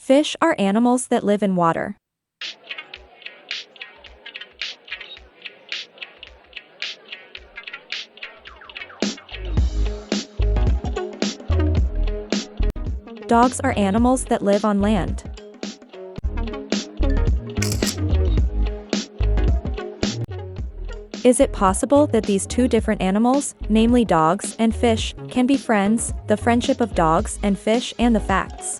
Fish are animals that live in water. Dogs are animals that live on land. Is it possible that these two different animals, namely dogs and fish, can be friends? The friendship of dogs and fish and the facts.